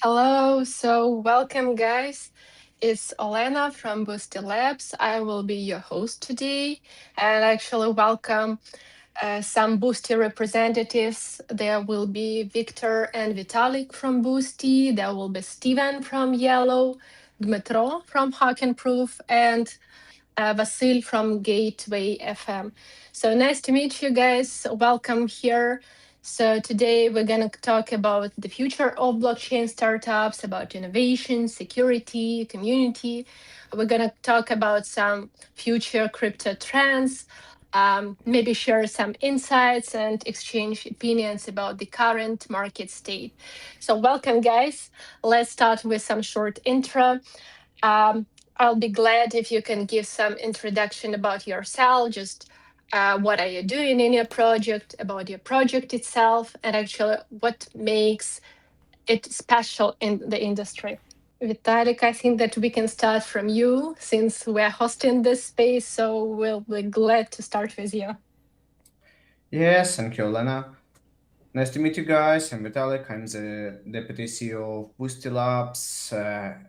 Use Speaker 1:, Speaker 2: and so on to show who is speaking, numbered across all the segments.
Speaker 1: Hello, so welcome, guys. It's Olena from Boosty Labs. I will be your host today, and actually welcome some Boosty representatives. There will be Victor and Vitalik from Boosty. There will be Steven from Yellow, Dmytro from HackenProof, and Vasyl from Gateway FM. So nice to meet you guys. Welcome here. So today we're going to talk about the future of blockchain startups, about innovation, security, community. We're going to talk about some future crypto trends, maybe share some insights and exchange opinions about the current market state. So welcome, guys. Let's start with some short intro. Um, I'll be glad if you can give some introduction about yourself, just what are you doing in your project, about your project itself, and actually what makes it special in the industry. Vitalik, I think that we can start from you since we're hosting this space, so we'll be glad to start with you.
Speaker 2: Yes, thank you, Lena. Nice to meet you guys. I'm Vitalik. I'm the deputy CEO of Boosty Labs.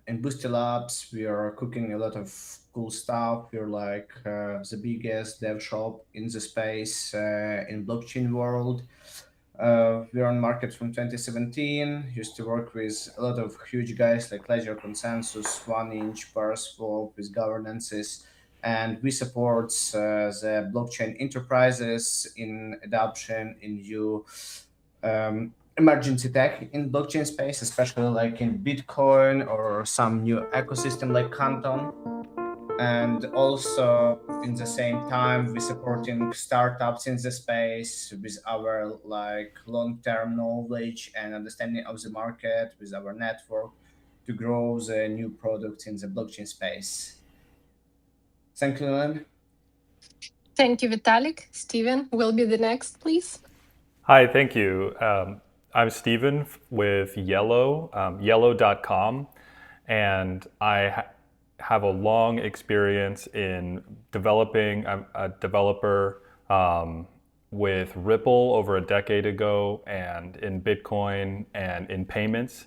Speaker 2: In Boosty Labs, we are cooking a lot of cool stuff. We're like the biggest dev shop in the space in blockchain world. We're on market from 2017. Used to work with a lot of huge guys like Ledger Consensus, One Inch, Paraswap with governances, and we support the blockchain enterprises in adoption in new emergency tech in blockchain space, especially like in Bitcoin or some new ecosystem like Canton. And also in the same time we supporting startups in the space with our like long-term knowledge and understanding of the market with our network to grow the new products in the blockchain space. Thank you, Lynn.
Speaker 1: Thank you, Vitalik. Steven will be the next, please.
Speaker 3: Hi, thank you. I'm Steven with Yellow, yellow.com, and have a long experience in developing. I'm a developer with Ripple over a decade ago, and in Bitcoin and in payments.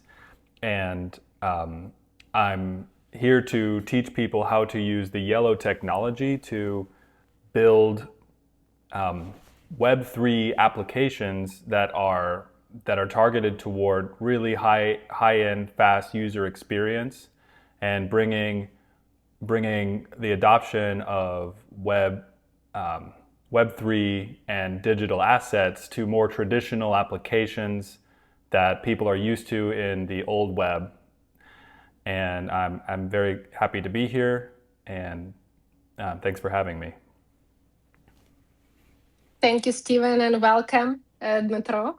Speaker 3: And I'm here to teach people how to use the Yellow technology to build Web3 applications that are targeted toward really high end, fast user experience, and bringing the adoption of Web3 and digital assets to more traditional applications that people are used to in the old web. And I'm very happy to be here, and thanks for having me.
Speaker 1: Thank you, Steven, and welcome, Dmytro.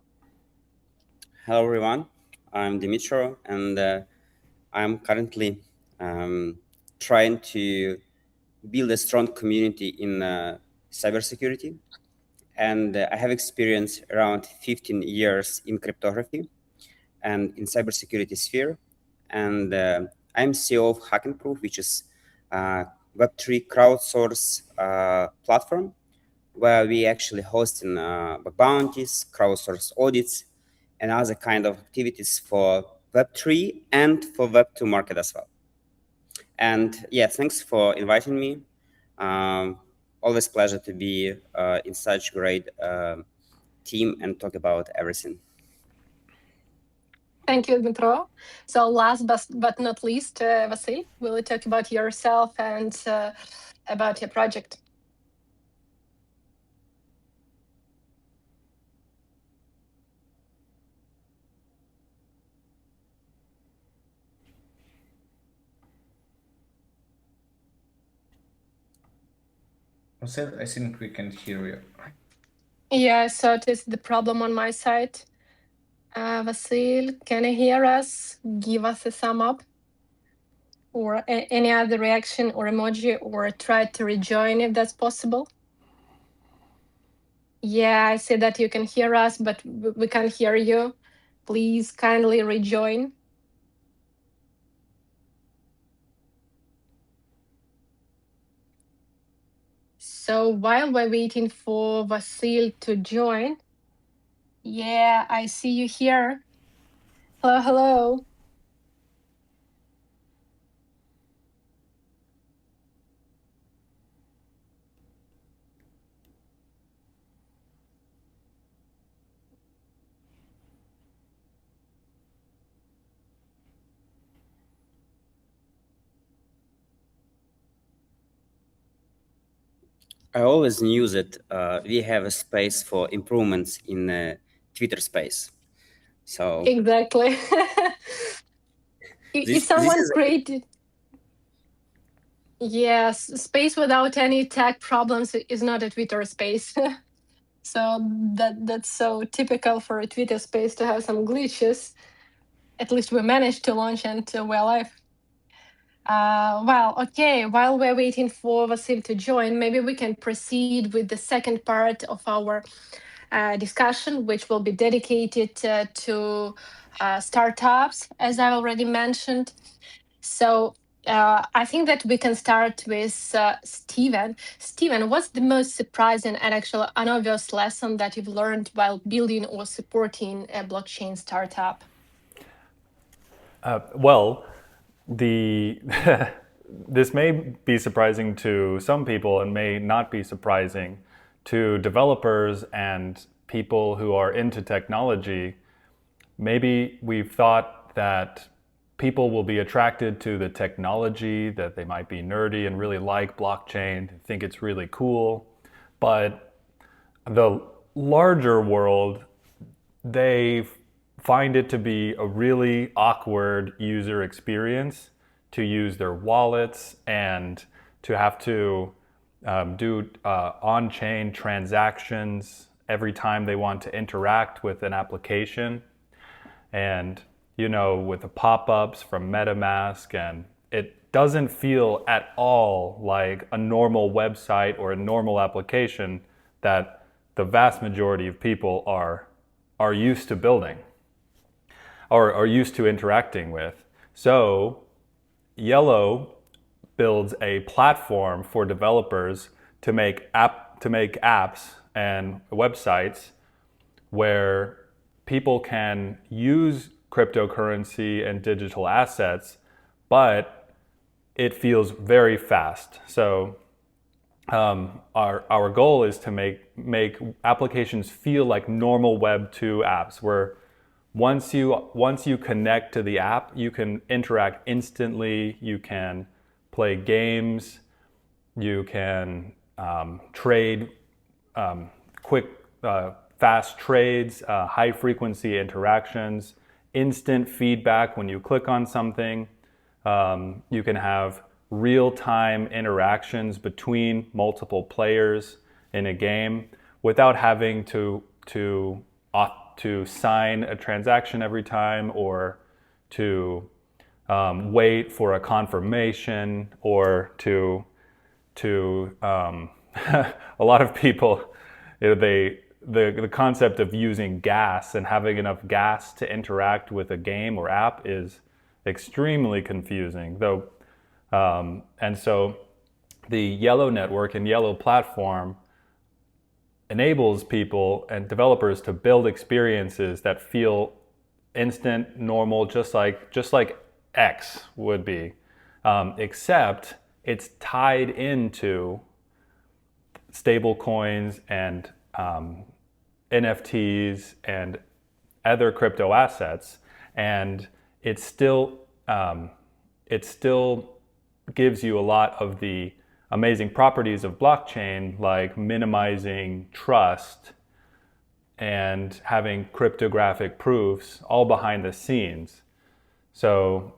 Speaker 4: Hello, everyone. I'm Dmytro, and I'm currently trying to build a strong community in cybersecurity. And I have experience around 15 years in cryptography and in cybersecurity sphere. And I'm CEO of HackenProof, which is a Web3 crowdsource platform where we actually hosting bug bounties, crowdsource audits, and other kind of activities for Web3 and for Web2 market as well. And yeah, thanks for inviting me. Always pleasure to be in such great team and talk about everything.
Speaker 1: Thank you, Dmytro. So last but not least, Vasyl, will you talk about yourself and about your project?
Speaker 2: Vasyl, I think we can hear you.
Speaker 1: Yeah, so it is the problem on my side. Vasyl, can you hear us? Give us a thumb up or any other reaction or emoji, or try to rejoin if that's possible. Yeah, I see that you can hear us, but we can't hear you. Please kindly rejoin. So while we're waiting for Vasyl to join, yeah, I see you here. Hello, hello.
Speaker 4: I always knew that we have a space for improvements in Twitter space. So
Speaker 1: Exactly. If
Speaker 4: this
Speaker 1: someone
Speaker 4: is
Speaker 1: created, yes, space without any tech problems is not a Twitter space. So that's so typical for a Twitter space to have some glitches. At least we managed to launch and we're alive. Well, okay. While we're waiting for Vasyl to join, maybe we can proceed with the second part of our discussion, which will be dedicated to startups, as I already mentioned. So I think that we can start with Steven. Steven, what's the most surprising and actually unobvious lesson that you've learned while building or supporting a blockchain startup?
Speaker 3: Well, the this may be surprising to some people and may not be surprising to developers and people who are into technology. Maybe we've thought that people will be attracted to the technology, that they might be nerdy and really like blockchain, think it's really cool. But the larger world, they find it to be a really awkward user experience to use their wallets and to have to do on-chain transactions every time they want to interact with an application. And, with the pop-ups from MetaMask, and it doesn't feel at all like a normal website or a normal application that the vast majority of people are used to building or are used to interacting with. So Yellow builds a platform for developers to make apps and websites where people can use cryptocurrency and digital assets, but it feels very fast. So our goal is to make applications feel like normal Web 2 apps, where once you connect to the app, you can interact instantly. You can play games. You can trade quick, fast trades, high frequency interactions, instant feedback when you click on something. You can have real-time interactions between multiple players in a game without having to sign a transaction every time, or to wait for a confirmation, or to a lot of people, the concept of using gas and having enough gas to interact with a game or app is extremely confusing, though. And so the Yellow network and Yellow platform enables people and developers to build experiences that feel instant, normal, just like X would be, except it's tied into stable coins and NFTs and other crypto assets, and it still gives you a lot of the amazing properties of blockchain, like minimizing trust and having cryptographic proofs all behind the scenes. So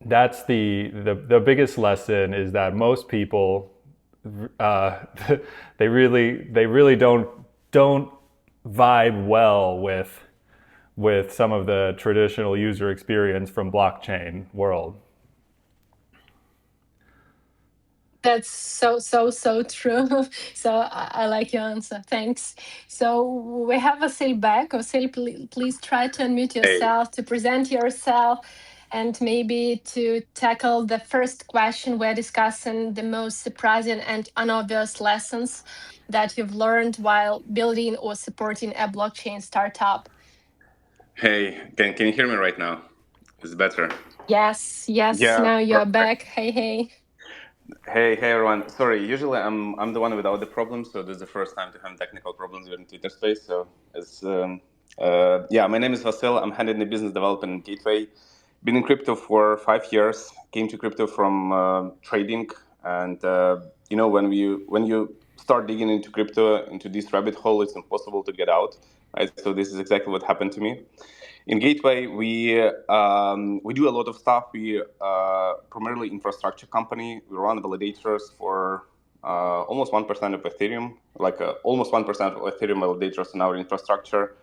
Speaker 3: that's the biggest lesson, is that most people they really don't vibe well with some of the traditional user experience from blockchain world.
Speaker 1: That's so true. So I like your answer. Thanks. So we have Vasyl back. Vasyl, please try to unmute yourself to present yourself and maybe to tackle the first question. We're discussing the most surprising and unobvious lessons that you've learned while building or supporting a blockchain startup.
Speaker 5: Hey, can you hear me right now? Is it better?
Speaker 1: Yes.
Speaker 5: Yeah,
Speaker 1: Now you're
Speaker 5: perfect.
Speaker 1: back. Hey.
Speaker 5: Hey everyone. Sorry, usually I'm the one without the problems, so this is the first time to have technical problems in Twitter space. So it's my name is Vasyl. I'm heading the business development in Gateway. Been in crypto for 5 years. Came to crypto from trading, and when you start digging into crypto, into this rabbit hole, it's impossible to get out, right? So this is exactly what happened to me. In Gateway, we do a lot of stuff. We primarily infrastructure company. We run validators for almost 1% of Ethereum, almost 1% of Ethereum validators in our infrastructure,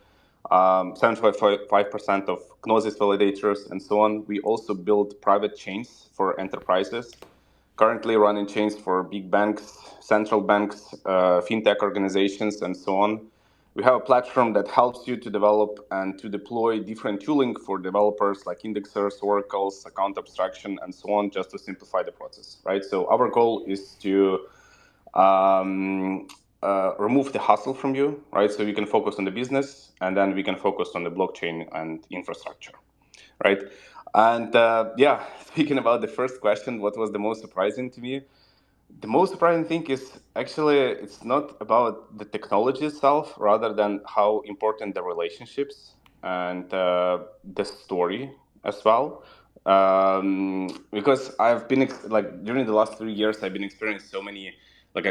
Speaker 5: 75% of Gnosis validators, and so on. We also build private chains for enterprises, currently running chains for big banks, central banks, fintech organizations, and so on. We have a platform that helps you to develop and to deploy different tooling for developers like indexers, oracles, account abstraction, and so on, just to simplify the process, right? So our goal is to remove the hustle from you, right? So you can focus on the business, and then we can focus on the blockchain and infrastructure, right? And yeah, speaking about the first question, what was the most surprising to me? The most surprising thing is actually it's not about the technology itself, rather than how important the relationships and the story as well. Because I've been during the last 3 years, I've been experiencing so many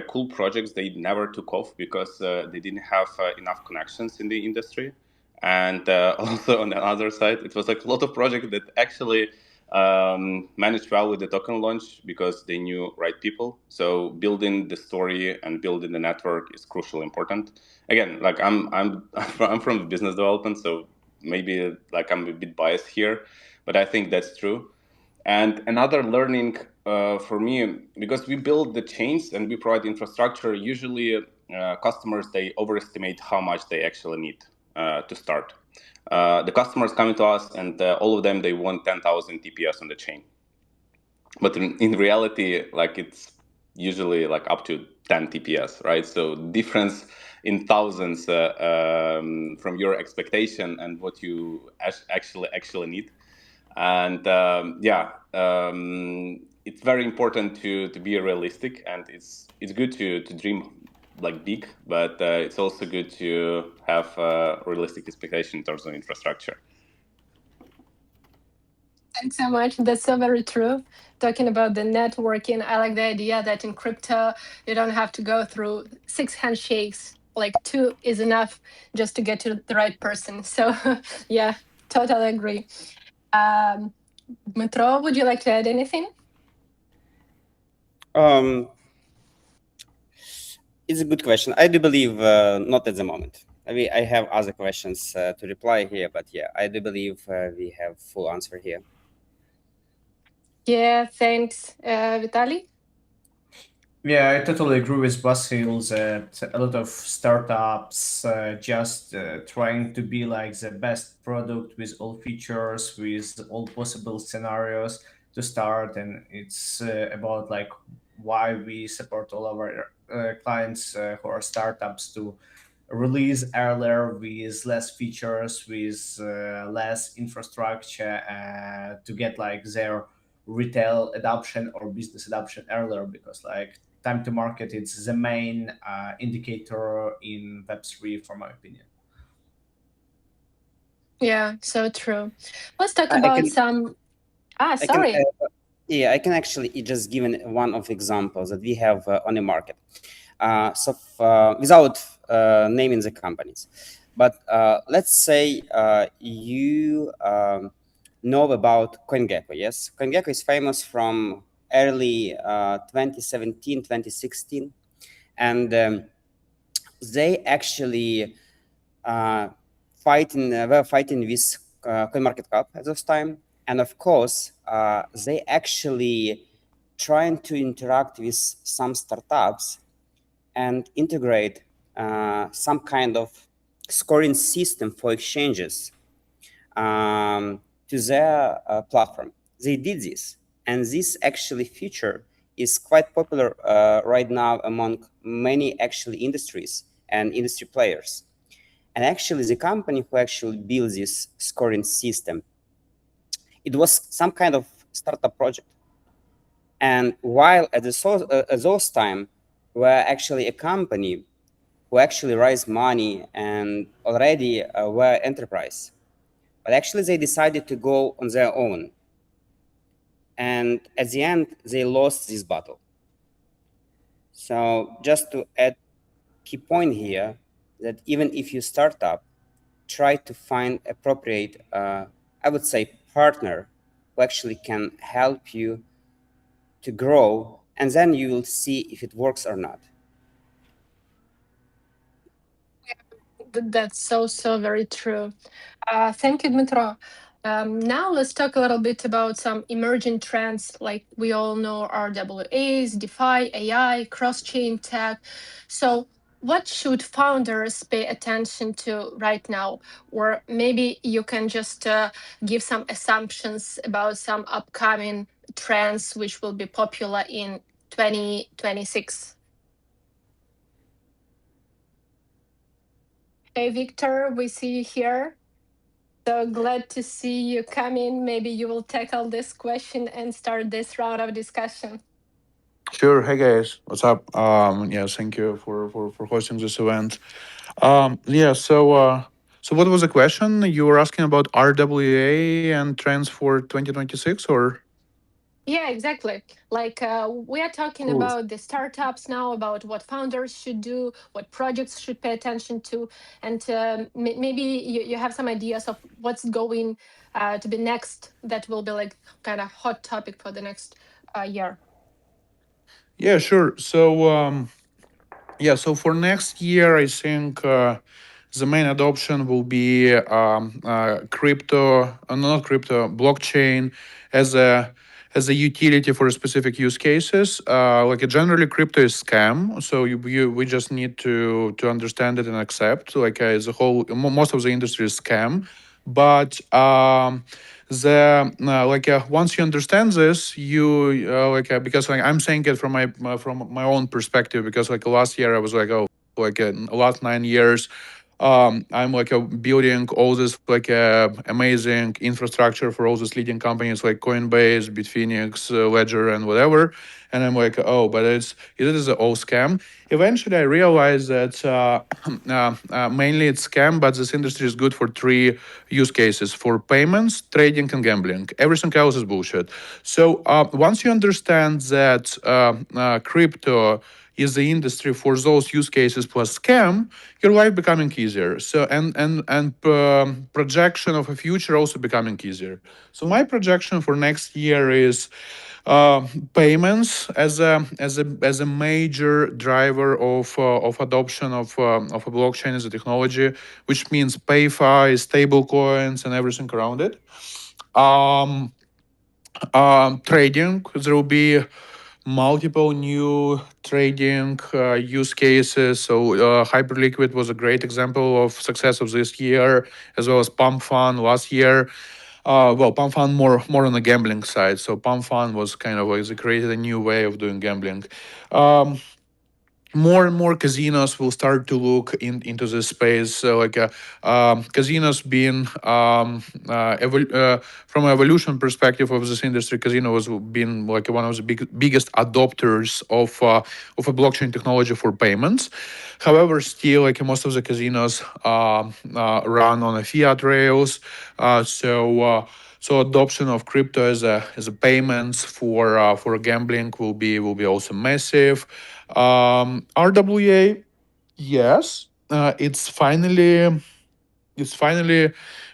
Speaker 5: cool projects they never took off because they didn't have enough connections in the industry. And also on the other side, it was like a lot of projects that actually managed well with the token launch because they knew right people. So building the story and building the network is crucially important. Again, like I'm from business development, so maybe like I'm a bit biased here, but I think that's true. And another learning for me, because we build the chains and we provide infrastructure, usually customers, they overestimate how much they actually need to start. The customers coming to us and all of them, they want 10,000 TPS on the chain. But in reality, like it's usually like up to 10 TPS, right? So difference in thousands from your expectation and what you actually need. And it's very important to be realistic, and it's good to dream like big, but it's also good to have realistic expectation in terms of infrastructure.
Speaker 1: Thanks so much. That's so very true. Talking about the networking, I like the idea that in crypto, you don't have to go through 6 handshakes. Like 2 is enough just to get to the right person. So, yeah, totally agree. Dmytro, would you like to add anything?
Speaker 4: It's a good question. I do believe not at the moment. I have other questions to reply here, but yeah, I do believe we have full answer here.
Speaker 1: Yeah, thanks. Vitali?
Speaker 2: Yeah, I totally agree with Vasyl that a lot of startups just trying to be like the best product with all features, with all possible scenarios to start. And it's about like why we support all our clients who are startups to release earlier with less features, with less infrastructure to get like their retail adoption or business adoption earlier, because like time to market it's the main indicator in Web3 for my opinion.
Speaker 1: Yeah, so true. Let's talk
Speaker 4: I
Speaker 1: about
Speaker 4: can-
Speaker 1: some.
Speaker 4: I
Speaker 1: Sorry.
Speaker 4: Yeah, I can actually just give one of examples that we have on the market. Without naming the companies, but let's say you know about CoinGecko. Yes, CoinGecko is famous from early 2017, 2016, and they actually were fighting with CoinMarketCap at this time. And of course, they actually trying to interact with some startups and integrate some kind of scoring system for exchanges to their platform. They did this, and this actually feature is quite popular right now among many actually industries and industry players. And actually, the company who actually built this scoring system, it was some kind of startup project. And while at those time, were actually a company who actually raised money and already were enterprise. But actually, they decided to go on their own. And at the end, they lost this battle. So just to add key point here, that even if you start up, try to find appropriate, I would say, partner who actually can help you to grow, and then you will see if it works or not.
Speaker 1: That's so very true. Thank you, Dmytro. Now let's talk a little bit about some emerging trends. Like we all know RWAs, DeFi, AI, cross-chain tech. So what should founders pay attention to right now? Or maybe you can just give some assumptions about some upcoming trends which will be popular in 2026. Hey, Victor, we see you here. So glad to see you come in. Maybe you will tackle this question and start this round of discussion.
Speaker 6: Sure. Hey guys, what's up? Yes, thank you for hosting this event. So what was the question? You were asking about RWA and trends for 2026, or?
Speaker 1: Yeah, exactly. Like we are talking
Speaker 6: Cool.
Speaker 1: about the startups now, about what founders should do, what projects should pay attention to, and maybe you have some ideas of what's going to be next that will be like kind of hot topic for the next year.
Speaker 6: Yeah, sure. So for next year, I think the main adoption will be crypto, not crypto, blockchain as a utility for specific use cases. Generally, crypto is scam, so we just need to understand it and accept. As a whole, most of the industry is scam, but the once you understand this, you because I'm saying it from my own perspective, because like last year I was like, oh, last 9 years I'm building all this amazing infrastructure for all these leading companies like Coinbase, Bitfinex, Ledger, and whatever. And I'm like, oh, but it is all scam. Eventually, I realized that mainly it's scam, but this industry is good for three use cases: for payments, trading, and gambling. Everything else is bullshit. So once you understand that crypto is the industry for those use cases plus scam, your life becoming easier. So and projection of a future also becoming easier. So my projection for next year is uh, payments as a major driver of adoption of a blockchain as a technology, which means PayFi, stable coins, and everything around it. Um, Trading, there will be multiple new trading use cases. So Hyperliquid was a great example of success of this year, as well as Pump Fund last year. Pump Fund more on the gambling side. So Pump Fund was kind of like they created a new way of doing gambling. Um, More and more casinos will start to look into this space. Casinos being from an evolution perspective of this industry, casino has been like one of the biggest adopters of a blockchain technology for payments. However, still like most of the casinos run on a fiat rails. So adoption of crypto as a payments for gambling will be also massive. RWA, yes, it's finally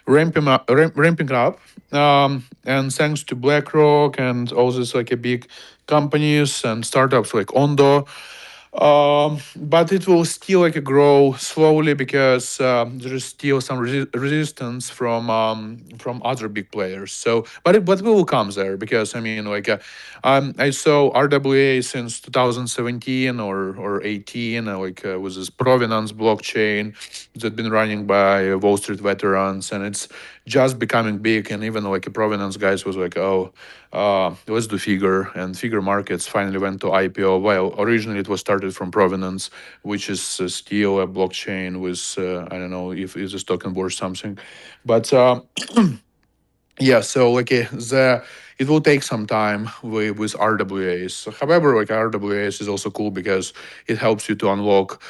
Speaker 6: ramping up, and thanks to BlackRock and all these like a big companies and startups like Ondo. But it will still like grow slowly because there is still some resistance from other big players. So, but we will come there, because I mean I saw RWA since 2017 or 18, with this provenance blockchain that's been running by Wall Street veterans, and it's just becoming big. And even like a provenance guys was like, oh, let's do Figure, and Figure Markets finally went to IPO. Well, originally it was started from Provenance, which is still a blockchain with I don't know if it's a token or something, but yeah. So the it will take some time with RWAs. However, like RWAs is also cool because it helps you to unlock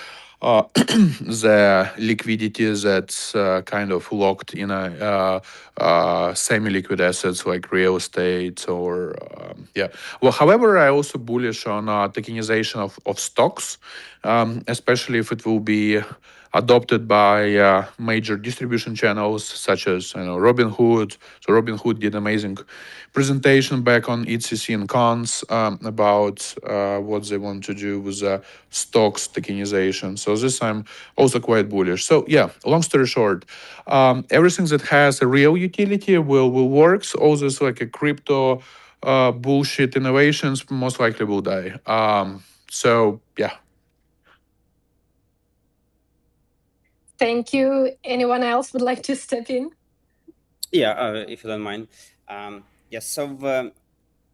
Speaker 6: the liquidity that's kind of locked in a semi-liquid assets like real estate or yeah. Well, however, I also bullish on tokenization of stocks, especially if it will be adopted by major distribution channels such as Robinhood. So Robinhood did amazing presentation back on ETC and cons about what they want to do with stocks tokenization. So this I'm also quite bullish. So yeah, long story short, everything that has a real utility will work. So all this like a crypto bullshit innovations most likely will die. So yeah.
Speaker 1: Thank you. Anyone else would like to step in?
Speaker 4: Yeah, if you don't mind. Yes, so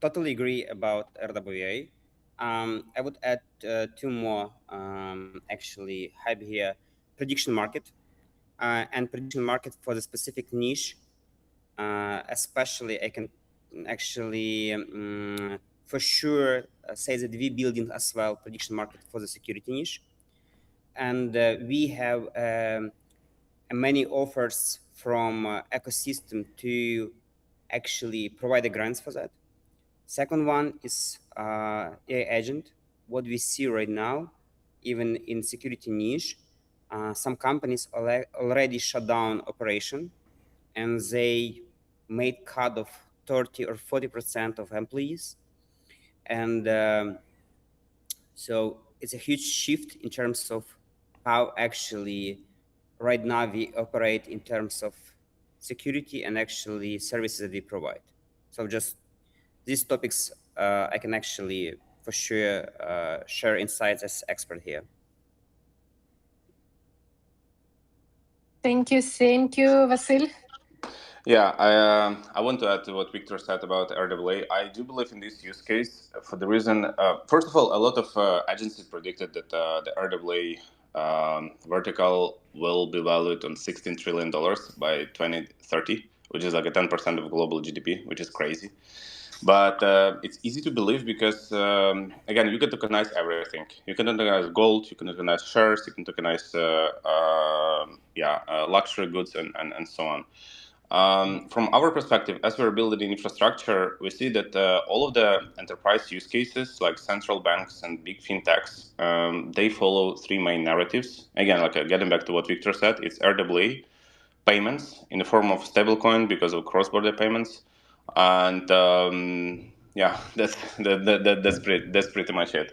Speaker 4: totally agree about RWA. I would add two more actually have here prediction market and prediction market for the specific niche. Especially, I can actually for sure say that we building as well prediction market for the security niche, and we have many offers from ecosystem to actually provide the grants for that. Second one is AI agent. What we see right now, even in security niche, some companies already shut down operation, and they made cut of 30 or 40% of employees, and so it's a huge shift in terms of how actually right now we operate in terms of security and actually services that we provide. So just these topics, I can actually for sure share insights as expert here.
Speaker 1: Thank you. Thank you, Vasyl.
Speaker 5: Yeah, I want to add to what Victor said about RWA. I do believe in this use case for the reason, first of all, a lot of agencies predicted that the RWA vertical will be valued on $16 trillion by 2030, which is like a 10% of global GDP, which is crazy. But it's easy to believe because, again, you can tokenize everything. You can tokenize gold, you can tokenize shares, you can tokenize luxury goods, and so on. From our perspective, as we're building infrastructure, we see that all of the enterprise use cases, like central banks and big fintechs, they follow three main narratives. Again, like getting back to what Victor said, it's RWA, payments in the form of stablecoin because of cross-border payments, and that's pretty much it.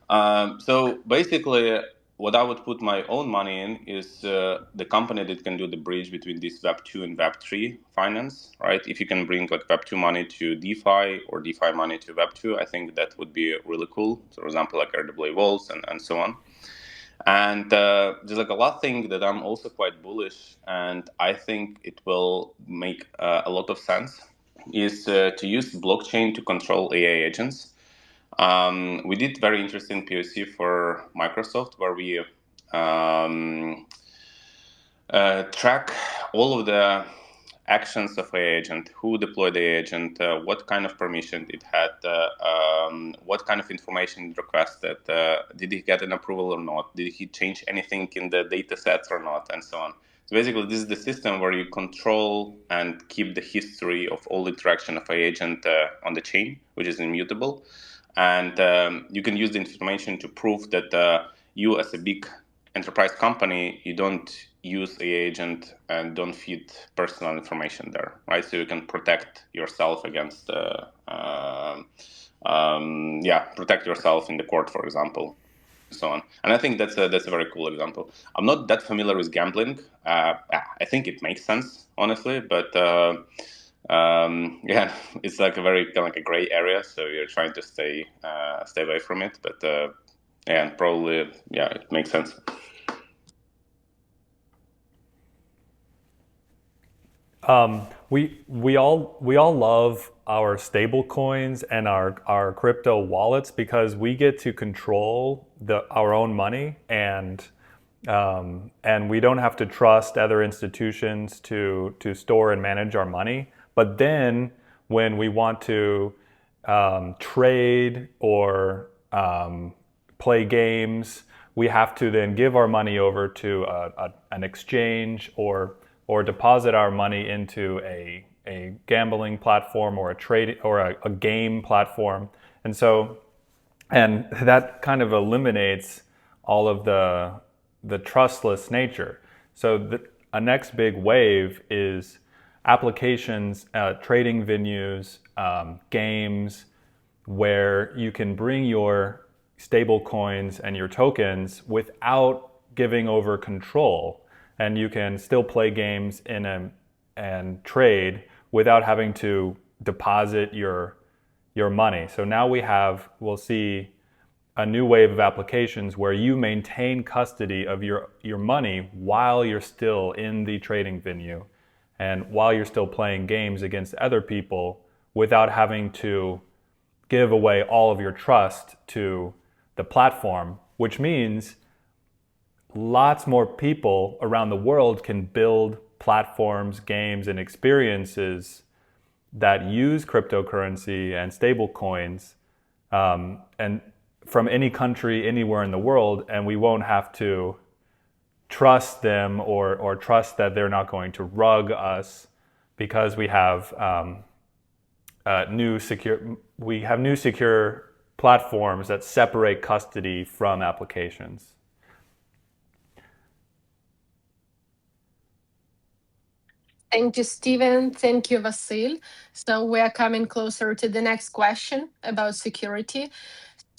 Speaker 5: So basically, what I would put my own money in is the company that can do the bridge between this Web 2 and Web 3 finance, right? If you can bring like Web 2 money to DeFi or DeFi money to Web 2, I think that would be really cool. So, for example, like RWA vaults and so on. And there's like a lot thing that I'm also quite bullish, and I think it will make a lot of sense, is to use blockchain to control AI agents. We did very interesting POC for Microsoft where we track all of the actions of AI agent, who deployed the agent, what kind of permission it had, what kind of information it requested, did he get an approval or not, did he change anything in the data sets or not, and so on. So basically, this is the system where you control and keep the history of all interaction of AI agent on the chain, which is immutable. And you can use the information to prove that you, as a big enterprise company, you don't use AI agent and don't feed personal information there, right? So you can protect yourself against, protect yourself in the court, for example, and so on. And I think that's a very cool example. I'm not that familiar with gambling. I think it makes sense, honestly, but it's like a very kind of like a gray area. So you're trying to stay away from it, but probably it makes sense.
Speaker 3: We all love our stable coins and our crypto wallets because we get to control our own money, and we don't have to trust other institutions to store and manage our money. But then when we want to trade or play games, we have to then give our money over to an exchange or deposit our money into a gambling platform or a trade or a game platform. And that kind of eliminates all of the trustless nature. So a next big wave is applications, trading venues, games, where you can bring your stable coins and your tokens without giving over control, and you can still play games and trade without having to deposit your money. So now we'll see a new wave of applications where you maintain custody of your money while you're still in the trading venue and while you're still playing games against other people without having to give away all of your trust to the platform, which means lots more people around the world can build platforms, games, and experiences that use cryptocurrency and stable coins, and from any country, anywhere in the world, and we won't have to trust them or trust that they're not going to rug us, because we have new secure platforms that separate custody from applications.
Speaker 1: Thank you, Steven. Thank you, Vasyl. So we are coming closer to the next question about security.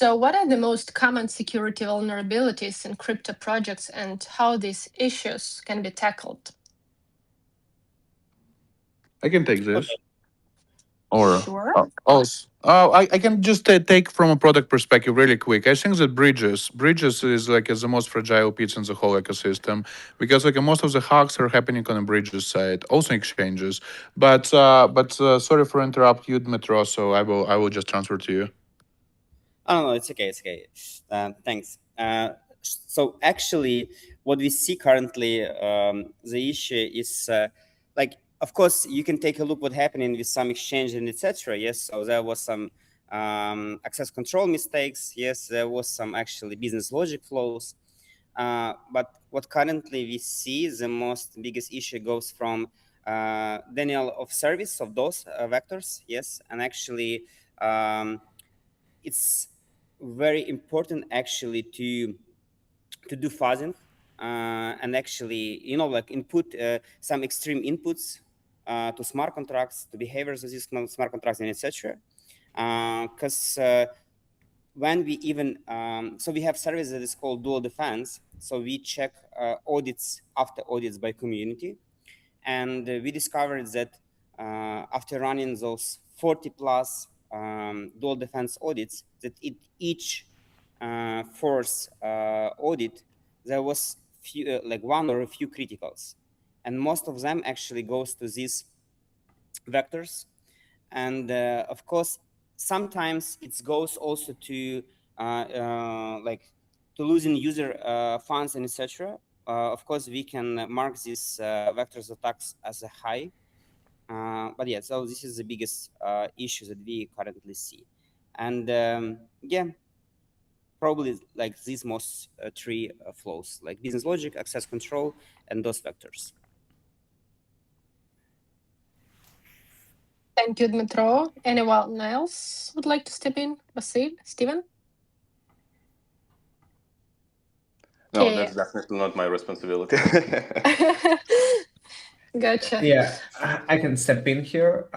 Speaker 1: So what are the most common security vulnerabilities in crypto projects and how these issues can be tackled?
Speaker 6: I can take this.
Speaker 4: Okay.
Speaker 6: Or
Speaker 1: Sure.
Speaker 6: I can just take from a product perspective really quick. I think that bridges is like is the most fragile piece in the whole ecosystem, because like most of the hacks are happening on the bridges side, also exchanges. But sorry for interrupt you, Dmytro. So I will just transfer to you.
Speaker 4: Oh, no, it's okay. It's okay. Thanks. So actually, what we see currently, the issue is like, of course, you can take a look what happening with some exchange and etc. Yes, so there was some access control mistakes. Yes, there was some actually business logic flows. But what currently we see, the most biggest issue goes from denial of service of those vectors. Yes, and actually, it's very important actually to do fuzzing and actually, like input some extreme inputs to smart contracts, to behaviors of these smart contracts, and etc. Because when we even so we have service that is called dual defense. So we check audits after audits by community, and we discovered that after running those 40 plus dual defense audits, that each fourth audit there was like one or a few criticals, and most of them actually goes to these vectors. And of course, sometimes it goes also to like to losing user funds and etc. Of course, we can mark these vectors attacks as a high. But yeah, so this is the biggest issue that we currently see. And yeah, probably like these most three flows, like business logic, access control, and those vectors.
Speaker 1: Thank you, Dmytro. Anyone else would like to step in? Vasyl, Steven?
Speaker 5: No,
Speaker 1: Okay.
Speaker 5: that's definitely not my responsibility.
Speaker 1: Gotcha.
Speaker 2: Yeah, I can step in here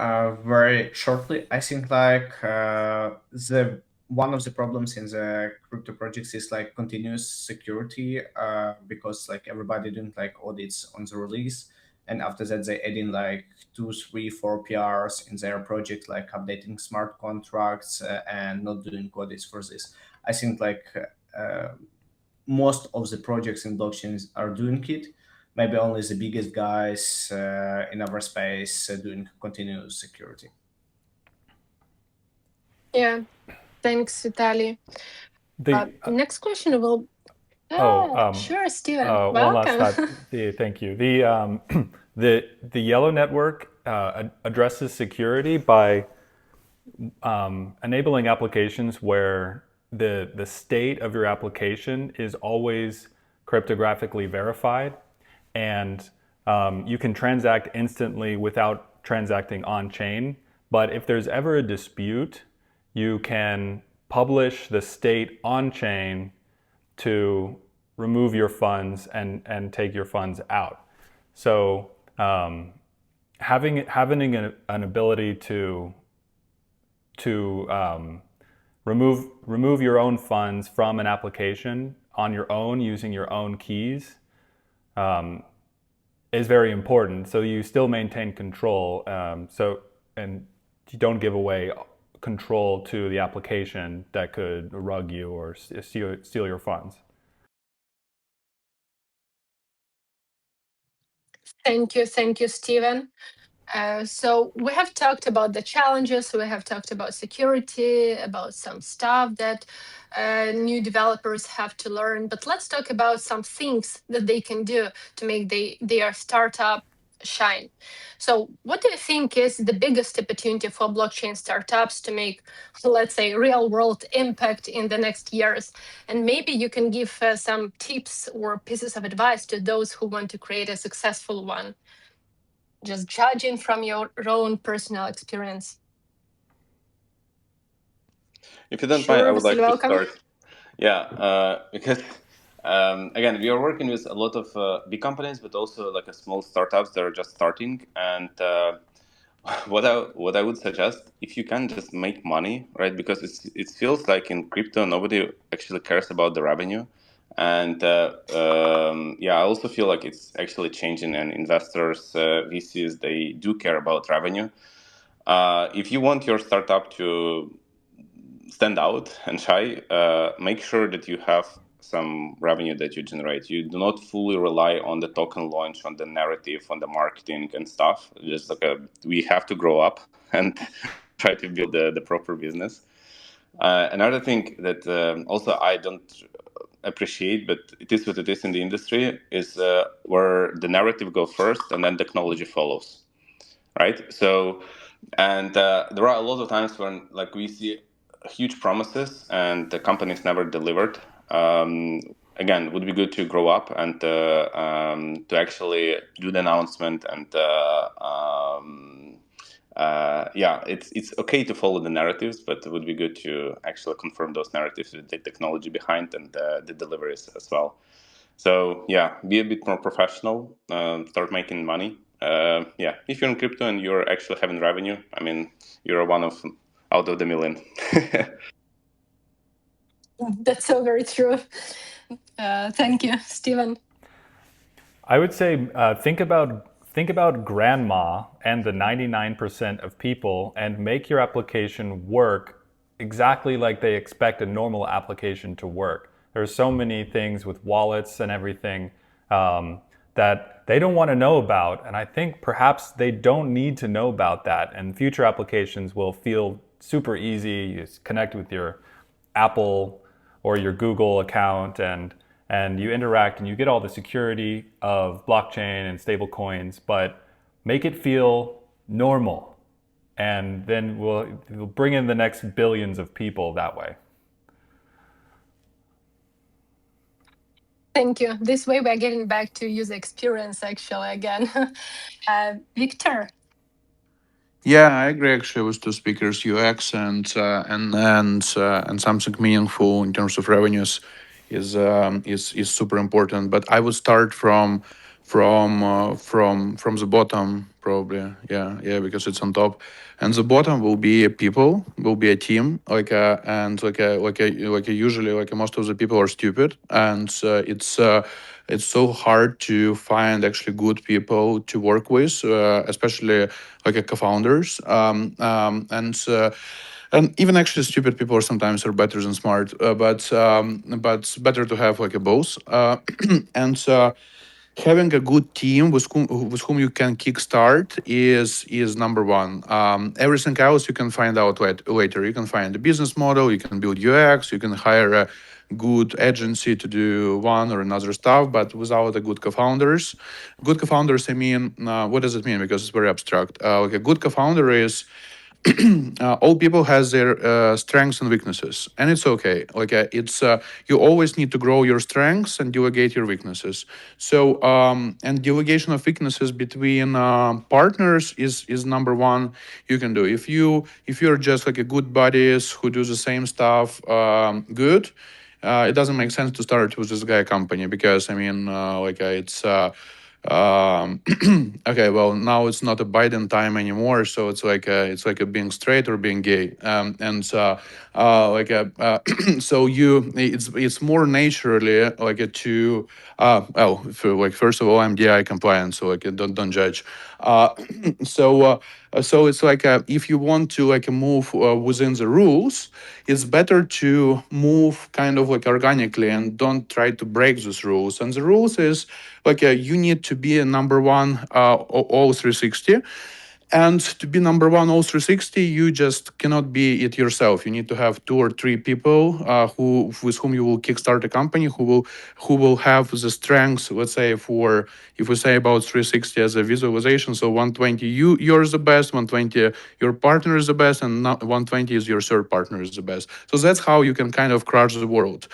Speaker 2: very shortly. I think like the one of the problems in the crypto projects is like continuous security because like everybody doing like audits on the release, and after that they add in like 2, 3, 4 PRs in their project, like updating smart contracts and not doing audits for this. I think like most of the projects in blockchains are doing it. Maybe only the biggest guys in our space doing continuous security.
Speaker 1: Yeah, thanks, Vitali. Next question will. Sure, Steven.
Speaker 3: One last
Speaker 1: Welcome.
Speaker 3: thought. Thank you. The Yellow network addresses security by enabling applications where the state of your application is always cryptographically verified, and you can transact instantly without transacting on chain. But if there's ever a dispute, you can publish the state on chain to remove your funds and take your funds out. So having an ability to remove your own funds from an application on your own using your own keys is very important. So you still maintain control. And you don't give away control to the application that could rug you or steal your funds.
Speaker 1: Thank you, Steven. So we have talked about the challenges, we have talked about security, about some stuff that new developers have to learn. But let's talk about some things that they can do to make their startup shine. So what do you think is the biggest opportunity for blockchain startups to make, let's say, real world impact in the next years? And maybe you can give some tips or pieces of advice to those who want to create a successful one, just judging from your own personal experience.
Speaker 5: If you don't mind, I
Speaker 1: Sure,
Speaker 5: would
Speaker 1: Vasyl,
Speaker 5: like to
Speaker 1: welcome.
Speaker 5: start. Yeah, because again, we are working with a lot of big companies, but also like a small startups that are just starting. And what I would suggest, if you can just make money, right? Because it feels like in crypto nobody actually cares about the revenue. And yeah, I also feel like it's actually changing, and investors, VCs, they do care about revenue. If you want your startup to stand out and shine, make sure that you have some revenue that you generate. You do not fully rely on the token launch, on the narrative, on the marketing and stuff. Just like we have to grow up and try to build the proper business. Another thing that also I don't appreciate, but it is what it is in the industry, is where the narrative goes first and then technology follows, right? So, and there are a lot of times when like we see huge promises and the companies never delivered. Again, it would be good to grow up and to actually do the announcement and yeah, it's okay to follow the narratives, but it would be good to actually confirm those narratives with the technology behind and the deliveries as well. So yeah, be a bit more professional. Start making money. Yeah, if you're in crypto and you're actually having revenue, I mean, you're one of out of the million.
Speaker 1: That's so very true. Thank you, Steven.
Speaker 3: I would say think about grandma and the 99% of people, and make your application work exactly like they expect a normal application to work. There's so many things with wallets and everything that they don't want to know about, and I think perhaps they don't need to know about that. And future applications will feel super easy. You just connect with your Apple or your Google account, and you interact and you get all the security of blockchain and stable coins, but make it feel normal. And then we'll bring in the next billions of people that way.
Speaker 1: Thank you. This way we're getting back to user experience actually again. Victor.
Speaker 6: Yeah, I agree actually with two speakers. UX and something meaningful in terms of revenues is super important. But I would start from the bottom probably. Yeah, because it's on top, and the bottom will be people, will be a team, usually most of the people are stupid, and it's so hard to find actually good people to work with, especially co-founders, and even actually stupid people sometimes are better than smart, but it's better to have like a both, and having a good team with whom you can kickstart is number one. Everything else you can find out later. You can find a business model, you can build UX, you can hire a good agency to do one or another stuff, but without a good co-founders, I mean, what does it mean? Because it's very abstract. Like a good co-founder is all people has their strengths and weaknesses, and it's okay. Like it's you always need to grow your strengths and delegate your weaknesses. So and delegation of weaknesses between partners is number one you can do. If you're just like a good buddies who do the same stuff good, it doesn't make sense to start with this guy company, because I mean it's okay, well, now it's not a Biden time anymore, so it's like a being straight or being gay, and so it's more naturally like a to for, like, first of all, I'm DI compliant, so like don't judge. uh, so it's like if you want to like move within the rules, it's better to move kind of like organically and don't try to break those rules. And the rules is like you need to be a number one all 360. And to be number one all 360, you just cannot be it yourself. You need to have two or three people who with whom you will kickstart a company, who will have the strengths. Let's say, for if we say about 360 as a visualization, so 120 you're the best, 120 your partner is the best, and 120 is your third partner is the best. So that's how you can kind of crush the world.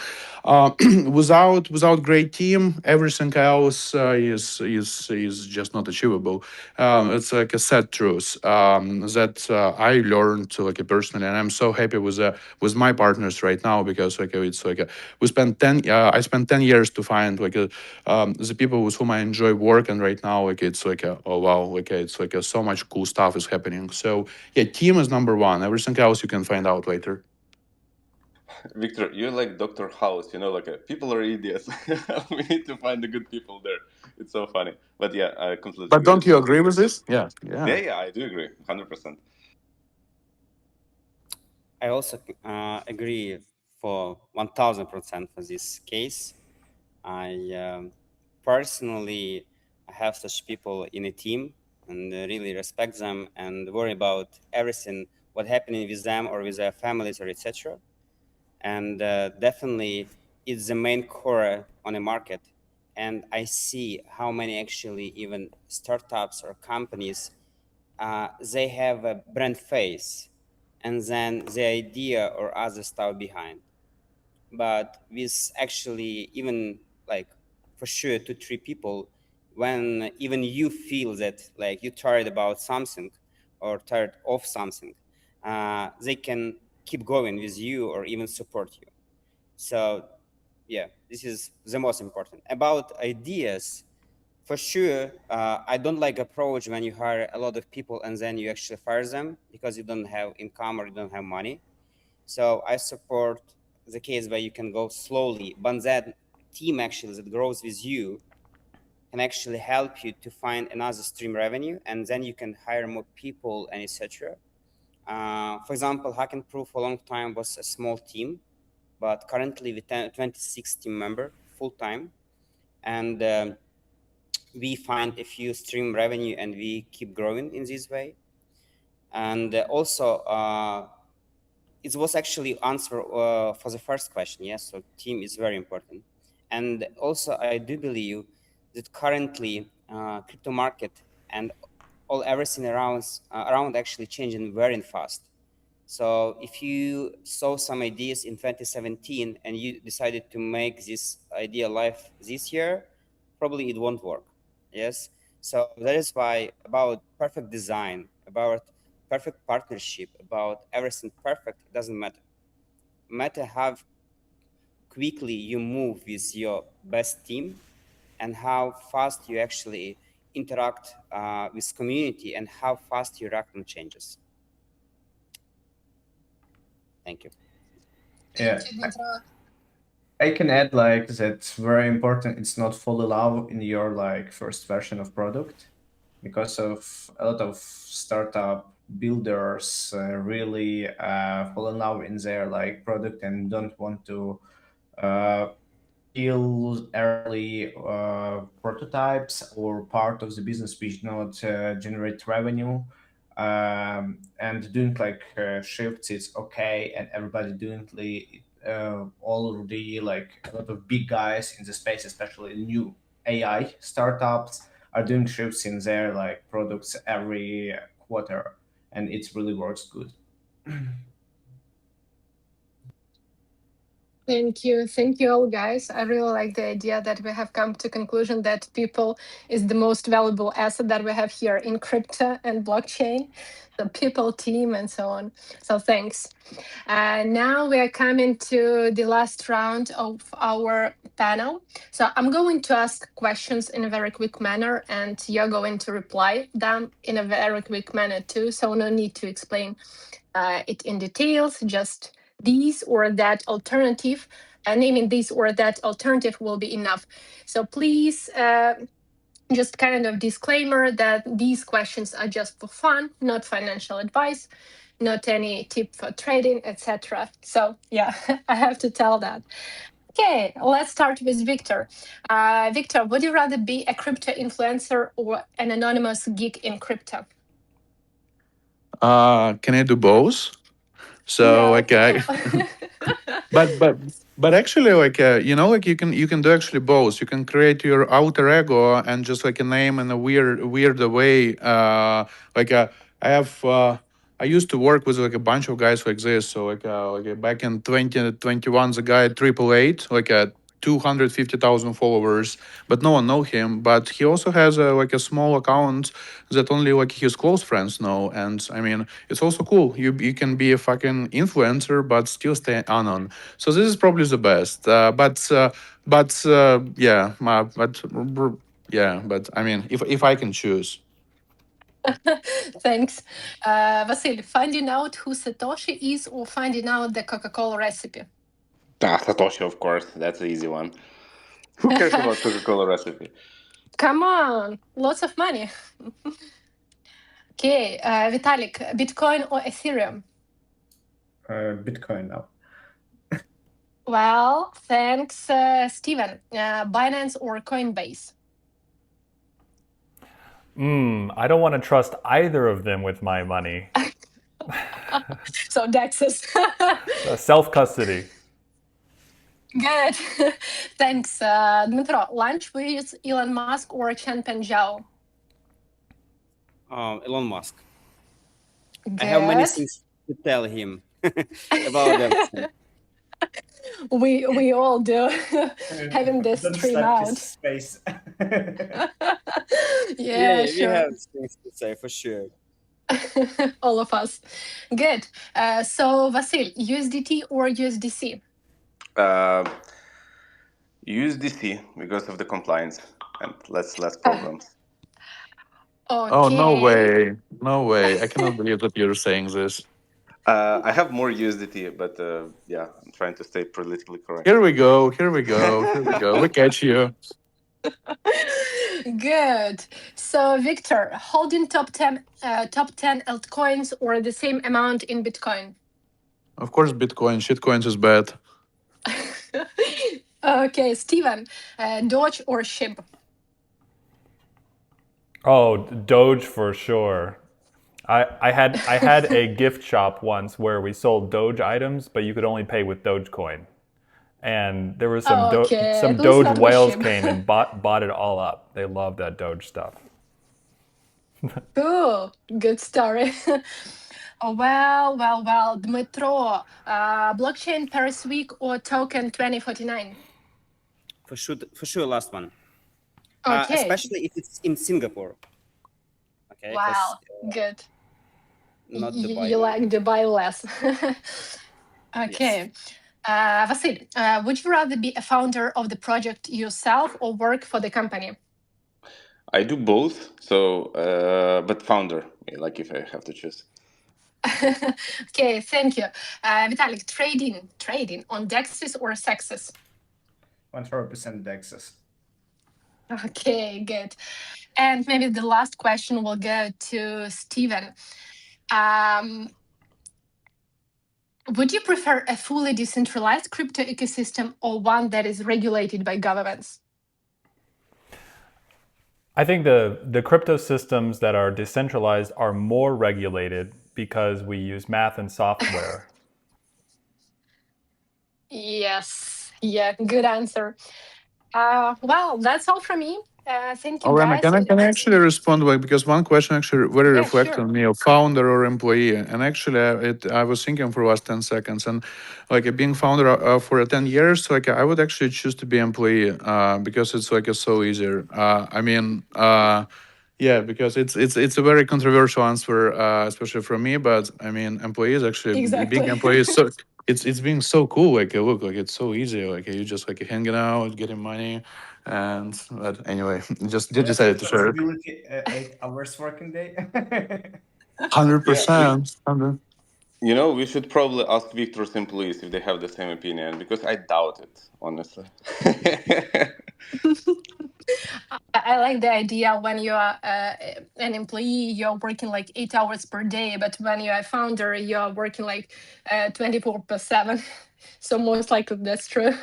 Speaker 6: Uh, without great team, everything else is just not achievable. It's like a sad truth that I learned like personally, and I'm so happy with my partners right now, because like it's like we spent 10. I spent 10 years to find like the people with whom I enjoy work, and right now like it's like oh wow, like it's like so much cool stuff is happening. So yeah, team is number one. Everything else you can find out later.
Speaker 5: Victor, you're like Dr. House, like people are idiots. We need to find the good people there. It's so funny. But yeah, I completely
Speaker 6: But
Speaker 5: agree
Speaker 6: don't
Speaker 5: with
Speaker 6: you
Speaker 5: you.
Speaker 6: agree with this? Yeah,
Speaker 5: Yeah,
Speaker 6: yeah.
Speaker 5: yeah, I do agree. 100%.
Speaker 4: I also agree for 1000% for this case. I personally have such people in a team and really respect them and worry about everything, what happening with them or with their families or etc. And definitely it's the main core on the market. And I see how many actually even startups or companies, they have a brand face and then the idea or other stuff behind. But with actually even like for sure 2 3 people, when even you feel that like you're tired about something or tired of something, they can keep going with you or even support you. So yeah, this is the most important about ideas. For sure, I don't like approach when you hire a lot of people and then you actually fire them because you don't have income or you don't have money. So I support the case where you can go slowly, but that team actually that grows with you can actually help you to find another stream revenue, and then you can hire more people and etc. For example, HackenProof for a long time was a small team, but currently with 26 team member full time, and we find a few stream revenue and we keep growing in this way. And also it was actually answer for the first question. Yes, so team is very important. And also I do believe that currently crypto market and all everything around actually changing very fast. So if you saw some ideas in 2017 and you decided to make this idea live this year, probably it won't work. Yes. So that is why about perfect design, about perfect partnership, about everything perfect, it doesn't matter. Matter how quickly you move with your best team and how fast you actually interact with community and how fast you react on changes. Thank you.
Speaker 2: Yeah,
Speaker 1: Thank you, Dmytro.
Speaker 2: I can add like that's very important. It's not fall in love in your like first version of product, because of a lot of startup builders really fall in love in their like product and don't want to uh, kill early prototypes or part of the business which not generate revenue. And doing like shifts is okay, and everybody doing already like a lot of big guys in the space, especially new AI startups, are doing shifts in their like products every quarter. and it really works good.
Speaker 1: Thank you all, guys. I really like the idea that we have come to conclusion that people is the most valuable asset that we have here in crypto and blockchain. The people, team, and so on. So thanks. Now we are coming to the last round of our panel. So I'm going to ask questions in a very quick manner, and you're going to reply them in a very quick manner too. So no need to explain it in details. Just these or that alternative, naming this or that alternative will be enough. So please, just kind of disclaimer that these questions are just for fun, not financial advice, not any tip for trading, etc. So yeah, I have to tell that. Okay, let's start with Victor. Victor, would you rather be a crypto influencer or an anonymous geek in crypto?
Speaker 6: Can I do both? So
Speaker 1: No.
Speaker 6: like but actually like like you can do actually both. You can create your alter ego and just like a name in a weird way. I have I used to work with like a bunch of guys like this. So back in 2021, the guy at 888 like a 250,000 followers, but no one know him. But he also has a small account that only like his close friends know. And I mean, it's also cool. You can be a fucking influencer, but still stay unknown. So this is probably the best. But I mean, if I can choose.
Speaker 1: Thanks. Vasyl, finding out who Satoshi is or finding out the Coca-Cola recipe?
Speaker 5: Satoshi, of course. That's the easy one. Who cares about Coca-Cola recipe?
Speaker 1: Come on, lots of money. Okay, Vitalik, Bitcoin or Ethereum?
Speaker 2: Bitcoin now.
Speaker 1: Well, thanks, Steven. Binance or Coinbase?
Speaker 3: I don't want to trust either of them with my money.
Speaker 1: So Dexes.
Speaker 3: Self-custody.
Speaker 1: Good. Thanks, Dmytro. Lunch with Elon Musk or Changpeng Zhao?
Speaker 4: Elon Musk.
Speaker 1: Good.
Speaker 4: I have many things to tell him about them.
Speaker 1: We all do. Having this
Speaker 2: Don't
Speaker 1: stream
Speaker 2: slap his
Speaker 1: out.
Speaker 2: space.
Speaker 1: Yeah,
Speaker 4: We
Speaker 1: sure.
Speaker 4: have things to say for sure.
Speaker 1: All of us. Good. So Vasyl, USDT or USDC?
Speaker 5: USDC because of the compliance and less problems.
Speaker 1: Okay.
Speaker 6: Oh, no way. No way. I cannot believe that you're saying this.
Speaker 5: I have more USDT, but yeah, I'm trying to stay politically correct.
Speaker 6: Here we go. We catch you.
Speaker 1: Good. So Victor, holding top 10 altcoins or the same amount in Bitcoin?
Speaker 6: Of course, Bitcoin. Shitcoins is bad.
Speaker 1: Okay, Steven, Doge or SHIB?
Speaker 3: Oh, Doge for sure. I had a gift shop once where we sold Doge items, but you could only pay with Dogecoin. And there was some
Speaker 1: Okay, let's
Speaker 3: Doge
Speaker 1: not with
Speaker 3: whales
Speaker 1: SHIB.
Speaker 3: came and bought it all up. They love that Doge stuff.
Speaker 1: Cool. Good story. Oh, well. Dmytro, blockchain Paris Week or token 2049?
Speaker 4: For sure, last one.
Speaker 1: Okay.
Speaker 4: Especially if it's in Singapore. Okay.
Speaker 1: Wow. Good.
Speaker 4: Not Dubai.
Speaker 1: You like Dubai less. Okay.
Speaker 4: Yes.
Speaker 1: Vasyl, would you rather be a founder of the project yourself or work for the company?
Speaker 5: I do both. So, but founder, like if I have to choose.
Speaker 1: Okay, thank you. Vitalik, trading on DEXs or SEXs?
Speaker 2: 100% Dexes.
Speaker 1: Okay, good. And maybe the last question will go to Steven. Would you prefer a fully decentralized crypto ecosystem or one that is regulated by governments?
Speaker 3: I think the crypto systems that are decentralized are more regulated because we use math and software.
Speaker 1: Yes. Yeah, good answer. Well, that's all from me. Thank you,
Speaker 6: Olena,
Speaker 1: guys.
Speaker 6: can I actually respond? Like, because one question actually very
Speaker 1: Yeah,
Speaker 6: reflect
Speaker 1: sure.
Speaker 6: on me, of founder or employee. And actually, I was thinking for the last 10 seconds, and like being founder for 10 years, like I would actually choose to be employee because it's like so easier. Yeah, because it's a very controversial answer, especially from me. But I mean, employees actually being
Speaker 1: Exactly.
Speaker 6: employees, so it's being so cool. Like, look, like it's so easy. Like you just like hanging out, getting money, and but anyway, just
Speaker 2: Let's say
Speaker 6: decided to share it.
Speaker 2: flexibility, 8 hours working day.
Speaker 5: Yeah,
Speaker 6: 100%.
Speaker 5: you know, we should probably ask Victor's employees if they have the same opinion, because I doubt it, honestly.
Speaker 1: I like the idea when you are an employee, you're working like 8 hours per day, but when you're a founder, you're working like 24/7. So most likely that's true.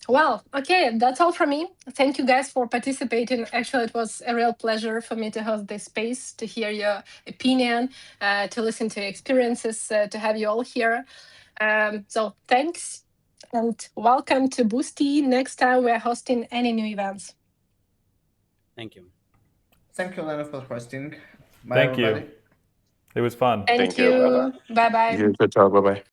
Speaker 1: Well, okay, that's all from me. Thank you guys for participating. Actually, it was a real pleasure for me to host this space, to hear your opinion, to listen to your experiences, to have you all here. So thanks and welcome to Boosty. Next time we're hosting any new events.
Speaker 4: Thank you.
Speaker 2: Thank you, Lena, for hosting. Bye,
Speaker 3: Thank
Speaker 2: everybody.
Speaker 3: you. It was fun.
Speaker 1: Thank
Speaker 5: Thank you. Bye bye.
Speaker 1: you. Bye bye.
Speaker 6: You good job. Bye bye.